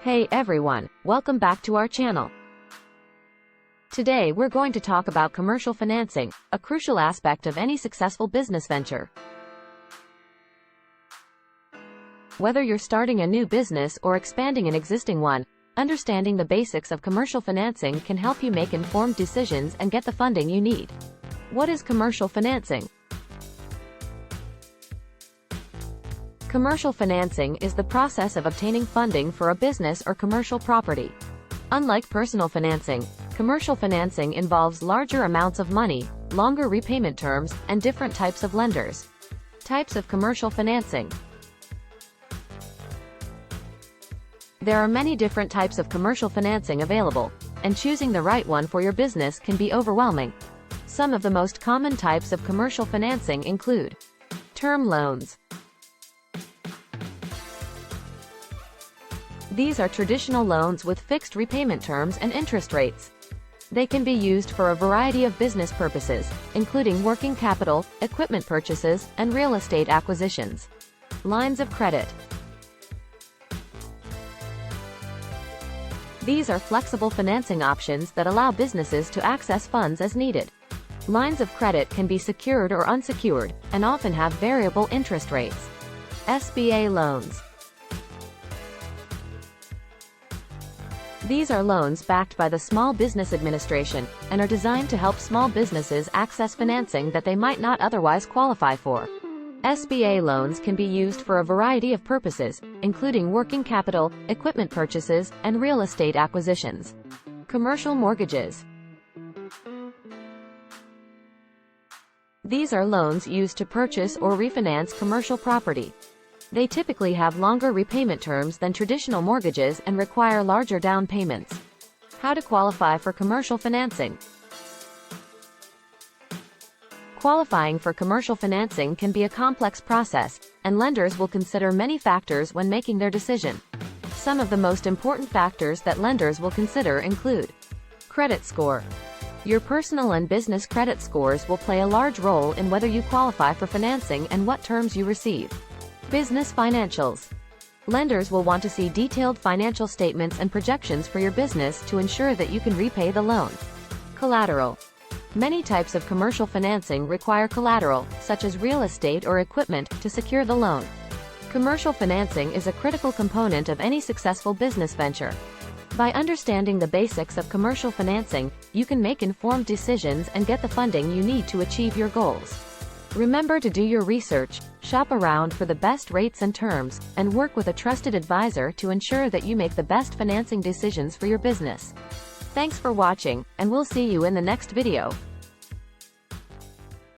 Hey everyone, welcome back to our channel. Today we're going to talk about commercial financing, a crucial aspect of any successful business venture. Whether you're starting a new business or expanding an existing one, understanding the basics of commercial financing can help you make informed decisions and get the funding you need. What is commercial financing? Commercial financing is the process of obtaining funding for a business or commercial property. Unlike personal financing, commercial financing involves larger amounts of money, longer repayment terms, and different types of lenders. Types of commercial financing. There are many different types of commercial financing available, and choosing the right one for your business can be overwhelming. Some of the most common types of commercial financing include term loans. These are traditional loans with fixed repayment terms and interest rates. They can be used for a variety of business purposes, including working capital, equipment purchases, and real estate acquisitions. Lines of credit. These are flexible financing options that allow businesses to access funds as needed. Lines of credit can be secured or unsecured, and often have variable interest rates. SBA loans. These are loans backed by the Small Business Administration, and are designed to help small businesses access financing that they might not otherwise qualify for. SBA loans can be used for a variety of purposes, including working capital, equipment purchases, and real estate acquisitions. Commercial mortgages. These are loans used to purchase or refinance commercial property. They typically have longer repayment terms than traditional mortgages and require larger down payments. How to qualify for commercial financing. Qualifying for commercial financing can be a complex process, and lenders will consider many factors when making their decision. Some of the most important factors that lenders will consider include credit score. Your personal and business credit scores will play a large role in whether you qualify for financing and what terms you receive. Business financials. Lenders will want to see detailed financial statements and projections for your business to ensure that you can repay the loan. Collateral. Many types of commercial financing require collateral, such as real estate or equipment, to secure the loan. Commercial financing is a critical component of any successful business venture. By understanding the basics of commercial financing, you can make informed decisions and get the funding you need to achieve your goals. Remember to do your research, shop around for the best rates and terms, and work with a trusted advisor to ensure that you make the best financing decisions for your business. Thanks for watching, and we'll see you in the next video.